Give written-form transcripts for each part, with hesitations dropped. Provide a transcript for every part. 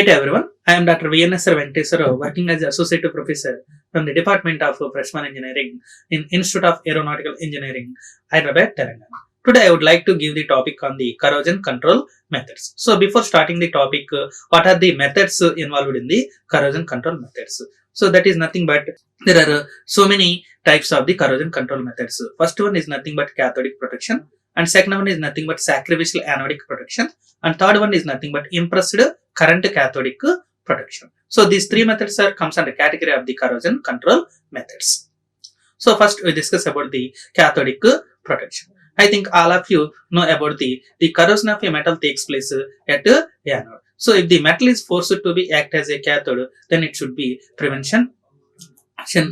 Hi to everyone. I am Dr. VNSR Venkateswara Rao, working as Associate Professor from the Department of Freshman Engineering in Institute of Aeronautical Engineering, Hyderabad, Telangana. Today I would like to give the topic on the corrosion control methods. So before starting the topic, what are the methods involved in the corrosion control methods? So that is nothing but there are so many types of the corrosion control methods. First one is nothing but cathodic protection, and second one is nothing but sacrificial anodic protection, and third one is nothing but impressed current cathodic protection. So these three methods comes under category of the corrosion control methods. So first we discuss about the cathodic protection. I think all of you know about the corrosion of a metal takes place at anode. So if the metal is forced to be act as a cathode, then it should be prevention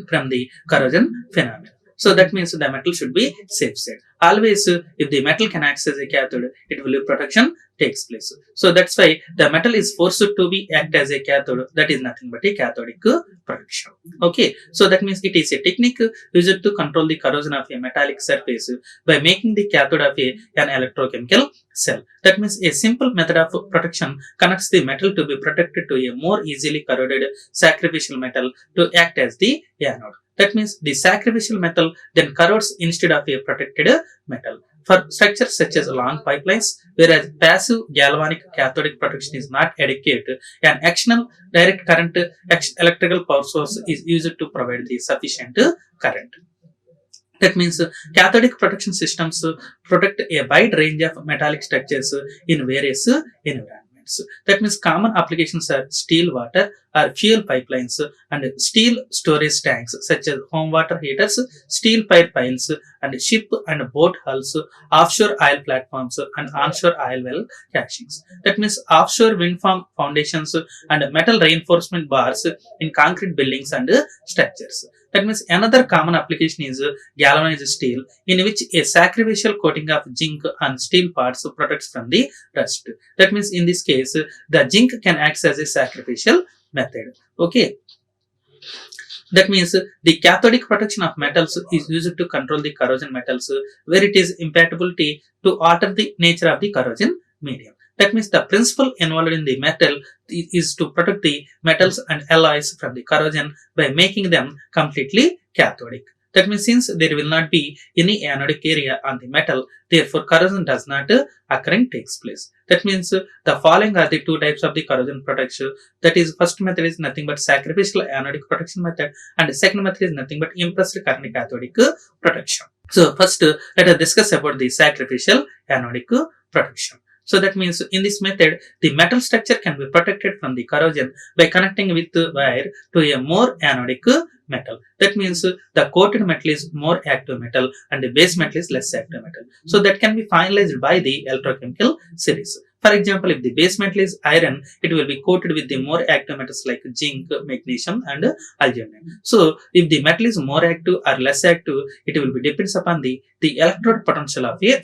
from the corrosion phenomenon. So that means the metal should be safe side. Always, if the metal can act as a cathode, it will be protection takes place. So that's why the metal is forced to be act as a cathode. That is nothing but a cathodic protection. Okay, so that means it is a technique used to control the corrosion of a metallic surface by making the cathode of an electrochemical cell. That means a simple method of protection connects the metal to be protected to a more easily corroded sacrificial metal to act as the anode. That means the sacrificial metal then corrodes instead of a protected metal. For structures such as long pipelines, whereas passive galvanic cathodic protection is not adequate, an external direct current electrical power source is used to provide the sufficient current. That means cathodic protection systems protect a wide range of metallic structures in various environments. That means common applications are steel water or fuel pipelines and steel storage tanks such as home water heaters, steel pipe piles, and ship and boat hulls, offshore oil platforms, and onshore oil well cachings. That means offshore wind farm foundations and metal reinforcement bars in concrete buildings and structures. That means another common application is galvanized steel, in which a sacrificial coating of zinc on steel parts protects from the rust. That means in this case, the zinc can act as a sacrificial method. Okay. That means the cathodic protection of metals is used to control the corrosion metals where it is impossibility to alter the nature of the corrosion medium. That means the principle involved in the metal is to protect the metals and alloys from the corrosion by making them completely cathodic. That means since there will not be any anodic area on the metal, therefore corrosion does not occurring takes place. That means the following are the two types of the corrosion protection. That is, first method is nothing but sacrificial anodic protection method, and the second method is nothing but impressed current cathodic protection. So first let us discuss about the sacrificial anodic protection. So that means in this method, the metal structure can be protected from the corrosion by connecting with the wire to a more anodic metal. That means the coated metal is more active metal and the base metal is less active metal. So that can be finalized by the electrochemical series. For example, if the base metal is iron, it will be coated with the more active metals like zinc, magnesium, and aluminum. So if the metal is more active or less active, it will be depends upon the electrode potential of a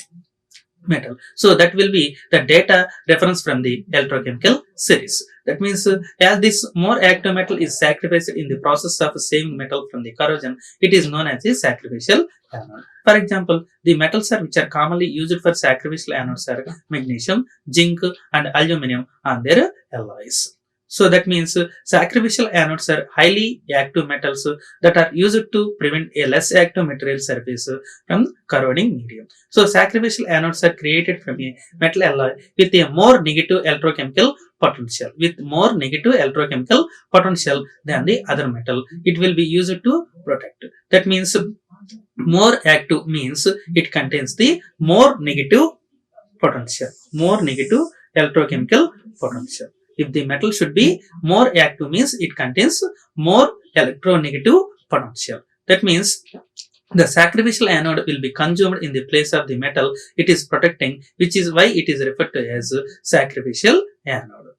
metal. So that will be the data reference from the electrochemical series. That means as this more active metal is sacrificed in the process of saving metal from the corrosion, it is known as a sacrificial anode. For example, the metals which are commonly used for sacrificial anodes are magnesium, zinc, and aluminum on their alloys. So that means sacrificial anodes are highly active metals that are used to prevent a less active material surface from corroding medium. So sacrificial anodes are created from a metal alloy with a more negative electrochemical potential. Than the other metal. It will be used to protect. That means more active means it contains the more negative potential, more negative electrochemical potential. If the metal should be more active means it contains more electronegative potential. That means the sacrificial anode will be consumed in the place of the metal it is protecting, which is why it is referred to as sacrificial anode.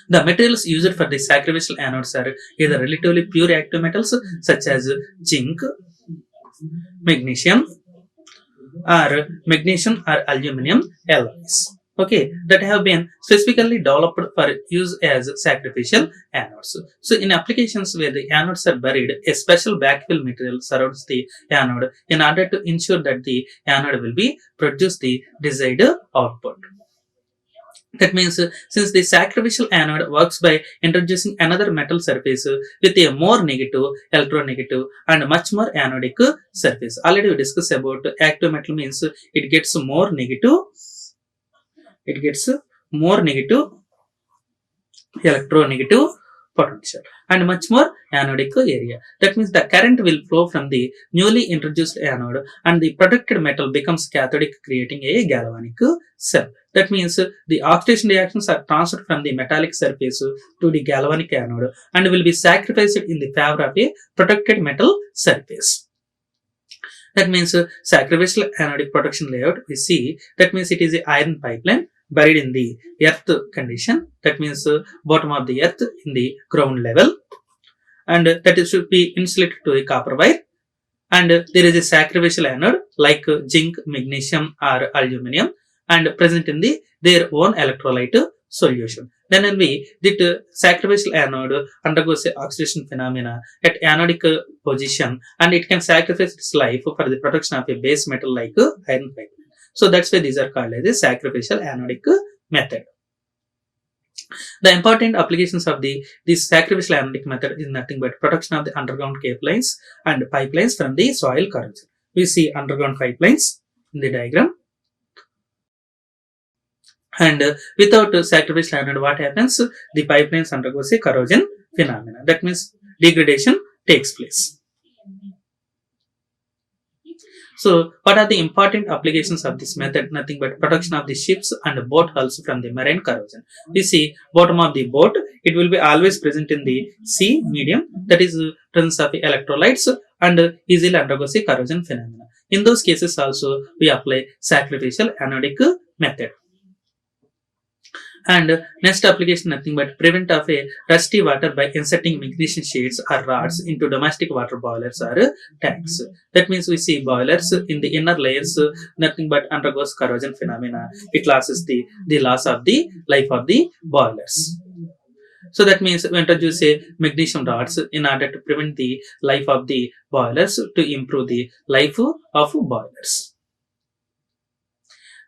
The materials used for the sacrificial anodes are either relatively pure active metals such as zinc, magnesium or aluminum alloys. Okay, that have been specifically developed for use as sacrificial anodes. So in applications where the anodes are buried, a special backfill material surrounds the anode in order to ensure that the anode will be produce the desired output. That means since the sacrificial anode works by introducing another metal surface with a more negative, electronegative and much more anodic surface. Already we discussed about active metal means it gets more negative electronegative potential and much more anodic area. That means the current will flow from the newly introduced anode and the protected metal becomes cathodic, creating a galvanic cell. That means the oxidation reactions are transferred from the metallic surface to the galvanic anode and will be sacrificed in the favor of a protected metal surface. That means sacrificial anodic protection layout we see, that means it is a iron pipeline buried in the earth condition. That means bottom of the earth in the ground level, and that is should be insulated to a copper wire, and there is a sacrificial anode like zinc, magnesium or aluminum and present in their own electrolyte solution. Then when the sacrificial anode undergoes a oxidation phenomena at anodic position, and it can sacrifice its life for the production of a base metal like iron pipeline. So that's why these are called as a sacrificial anodic method. The important applications of this sacrificial anodic method is nothing but production of the underground pipelines and pipelines from the soil corrosion. We see underground pipelines in the diagram. And without sacrificial anode, what happens? The pipelines undergoes a corrosion phenomena. That means degradation takes place. So, what are the important applications of this method? Nothing but production of the ships and boat hulls from the marine corrosion. We see bottom of the boat, it will be always present in the sea medium, that is presence of electrolytes and easily undergoes a corrosion phenomena. In those cases also, we apply sacrificial anodic method. And next application nothing but prevent of a rusty water by inserting magnesium sheets or rods into domestic water boilers or tanks. That means we see boilers in the inner layers nothing but undergoes corrosion phenomena. It loses the loss of the life of the boilers. So that means we introduce a magnesium rods in order to prevent the life of the boilers to improve the life of boilers.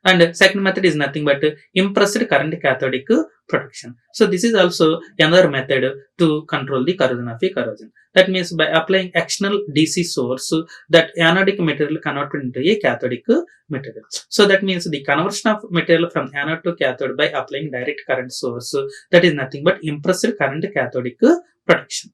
And second method is nothing but impressed current cathodic protection. So this is also another method to control the corrosion of a corrosion. That means by applying external DC source, that anodic material converted into a cathodic material. So that means the conversion of material from anode to cathode by applying direct current source, that is nothing but impressed current cathodic protection.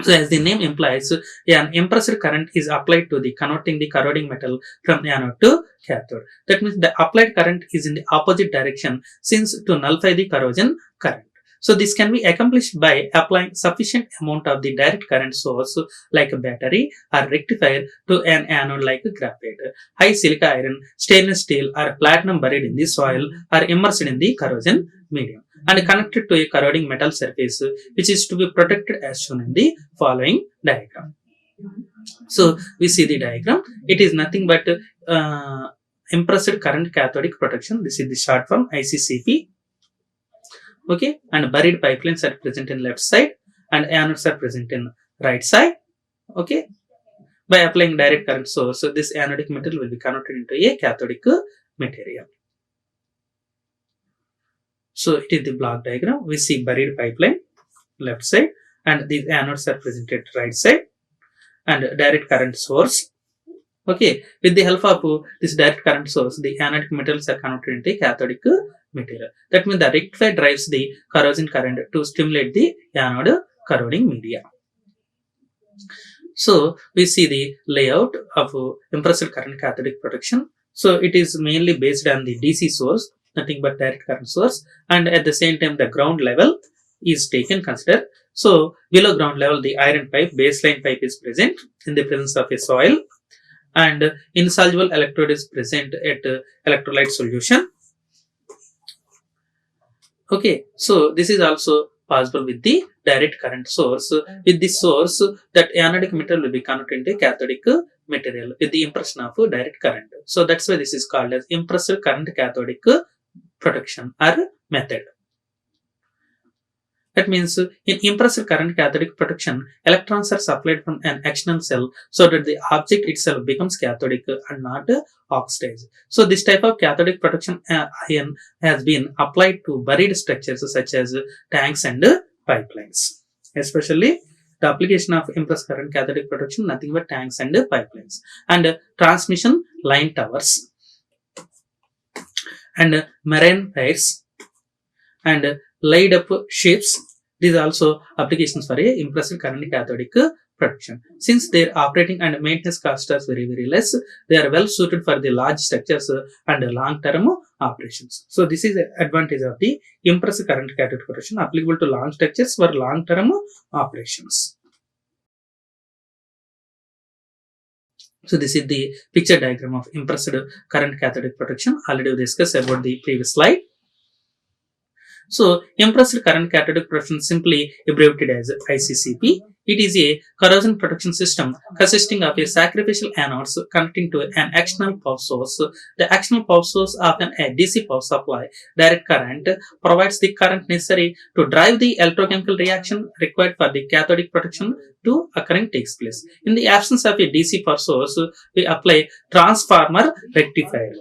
So as the name implies, an impressed current is applied to the converting the corroding metal from anode to cathode. That means the applied current is in the opposite direction since to nullify the corrosion current. So this can be accomplished by applying sufficient amount of the direct current source like a battery or rectifier to an anode like graphite. High silica iron, stainless steel or platinum buried in the soil are immersed in the corrosion medium and connected to a corroding metal surface which is to be protected as shown in the following diagram. So we see the diagram. It is nothing but impressed current cathodic protection. This is the short form ICCP. Okay, and buried pipelines are present in left side and anodes are present in right side. Okay, by applying direct current source, so this anodic metal will be converted into a cathodic material. So it is the block diagram. We see buried pipeline left side and these anodes are presented right side and direct current source. Okay, with the help of this direct current source, the anodic metals are converted into cathodic material. That means the rectifier drives the corrosion current to stimulate the anode corroding media. So we see the layout of impressed current cathodic protection. So it is mainly based on the DC source, nothing but direct current source, and at the same time the ground level is taken consider. So below ground level the iron pipe, baseline pipe is present in the presence of a soil, and insoluble electrode is present at electrolyte solution. Okay, so this is also possible with the direct current source. With this source, that anodic metal will be converted into cathodic material with the impression of direct current. So that's why this is called as impressed current cathodic protection or method. That means in impressed current cathodic protection, electrons are supplied from an external cell so that the object itself becomes cathodic and not oxidized. So this type of cathodic protection ion has been applied to buried structures such as tanks and pipelines. Especially the application of impressed current cathodic protection, nothing but tanks and pipelines, and transmission line towers, and marine piers, and laid up ships. These are also applications for a impressed current cathodic protection. Since their operating and maintenance costs are very less, they are well suited for the large structures and long-term operations. So this is the advantage of the impressed current cathodic protection, applicable to long structures for long-term operations. So this is the picture diagram of impressed current cathodic protection. Already we discussed about the previous slide. So impressed current cathodic protection, simply abbreviated as ICCP. It is a corrosion protection system consisting of a sacrificial anodes connecting to an external power source. The external power source, often a DC power supply, direct current, provides the current necessary to drive the electrochemical reaction required for the cathodic protection to occurring takes place. In the absence of a DC power source, we apply transformer rectifier.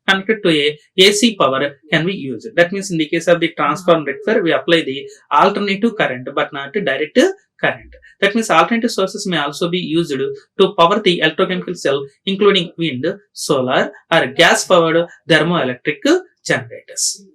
Connected to a AC power can be used. That means in the case of the transformer rectifier, we apply the alternative current but not direct current. That means alternative sources may also be used to power the electrochemical cell, including wind, solar, or gas powered thermoelectric generators.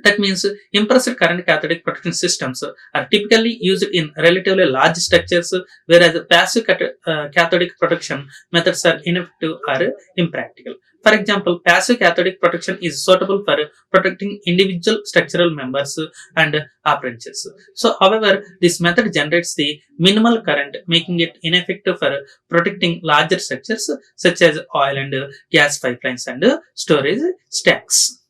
That means impressed current cathodic protection systems are typically used in relatively large structures, whereas passive cathodic protection methods are ineffective or impractical. For example, passive cathodic protection is suitable for protecting individual structural members and appendages. So, however, this method generates the minimal current, making it ineffective for protecting larger structures such as oil and gas pipelines and storage stacks.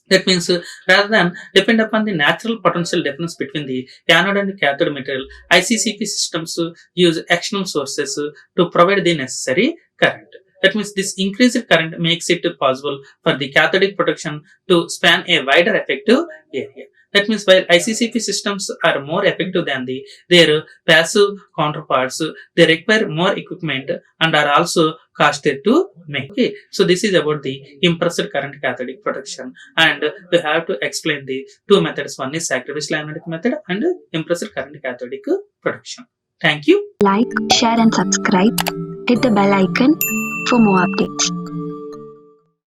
That means rather than depend upon the natural potential difference between the anode and cathode material, ICCP systems use external sources to provide the necessary current. That means this increased current makes it possible for the cathodic protection to span a wider effective area. That means while ICCP systems are more effective than their passive counterparts, they require more equipment and are also costly to make. Okay, so this is about the impressed current cathodic protection, and we have to explain the two methods. One is sacrificial anodic method and impressed current cathodic protection. Thank you. Like, share and subscribe. Hit the bell icon for more updates.